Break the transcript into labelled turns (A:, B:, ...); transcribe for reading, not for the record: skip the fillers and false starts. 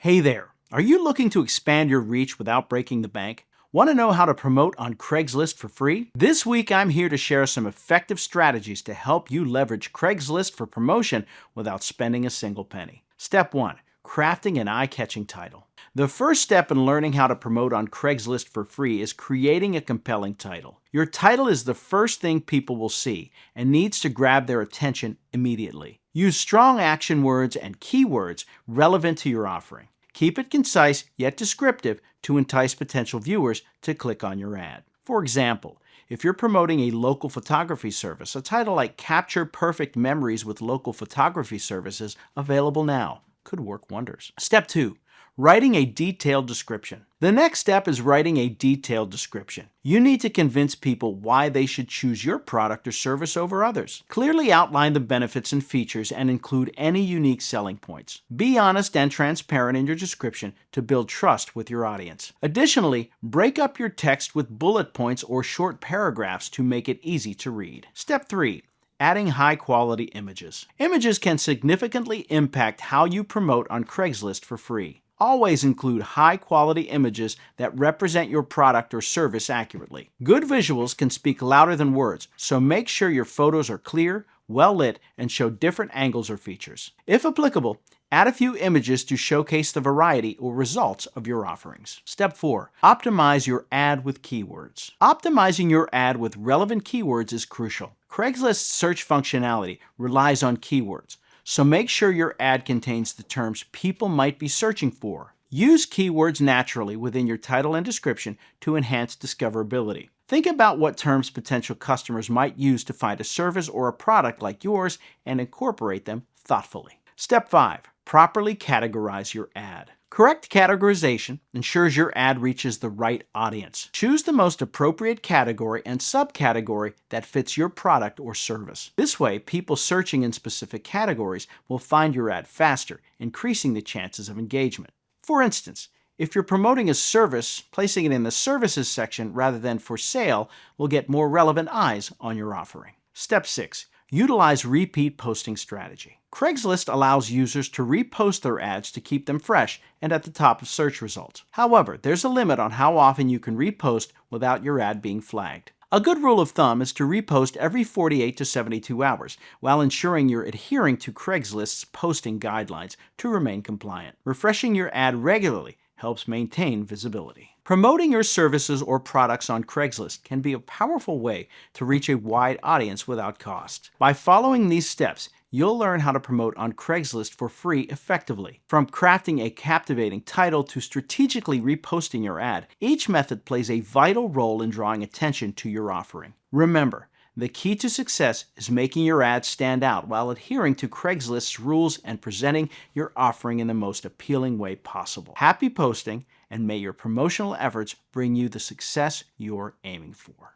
A: Hey there! Are you looking to expand your reach without breaking the bank? Want to know how to promote on Craigslist for free? This week I'm here to share some effective strategies to help you leverage Craigslist for promotion without spending a single penny. Step 1. Crafting an eye-catching title. The first step in learning how to promote on Craigslist for free is creating a compelling title. Your title is the first thing people will see and needs to grab their attention immediately. Use strong action words and keywords relevant to your offering. Keep it concise yet descriptive to entice potential viewers to click on your ad. For example, if you're promoting a local photography service, a title like Capture Perfect Memories with Local Photography Services Available Now could work wonders. Step 2. Writing a detailed description. The next step is writing a detailed description. You need to convince people why they should choose your product or service over others. Clearly outline the benefits and features and include any unique selling points. Be honest and transparent in your description to build trust with your audience. Additionally, break up your text with bullet points or short paragraphs to make it easy to read. Step 3. Adding high-quality images. Images can significantly impact how you promote on Craigslist for free. Always include high-quality images that represent your product or service accurately. Good visuals can speak louder than words, so make sure your photos are clear, well-lit, and show different angles or features. If applicable, add a few images to showcase the variety or results of your offerings. Step 4. Optimize your ad with keywords. Optimizing your ad with relevant keywords is crucial. Craigslist's search functionality relies on keywords, so make sure your ad contains the terms people might be searching for. Use keywords naturally within your title and description to enhance discoverability. Think about what terms potential customers might use to find a service or a product like yours and incorporate them thoughtfully. Step 5. Properly categorize your ad. Correct categorization ensures your ad reaches the right audience. Choose the most appropriate category and subcategory that fits your product or service. This way, people searching in specific categories will find your ad faster, increasing the chances of engagement. For instance, if you're promoting a service, placing it in the services section rather than for sale will get more relevant eyes on your offering. Step 6. Utilize repeat posting strategy. Craigslist allows users to repost their ads to keep them fresh and at the top of search results. However, there's a limit on how often you can repost without your ad being flagged. A good rule of thumb is to repost every 48 to 72 hours, while ensuring you're adhering to Craigslist's posting guidelines to remain compliant. Refreshing your ad regularly helps maintain visibility. Promoting your services or products on Craigslist can be a powerful way to reach a wide audience without cost. By following these steps, you'll learn how to promote on Craigslist for free effectively. From crafting a captivating title to strategically reposting your ad, each method plays a vital role in drawing attention to your offering. Remember, the key to success is making your ad stand out while adhering to Craigslist's rules and presenting your offering in the most appealing way possible. Happy posting, and may your promotional efforts bring you the success you're aiming for.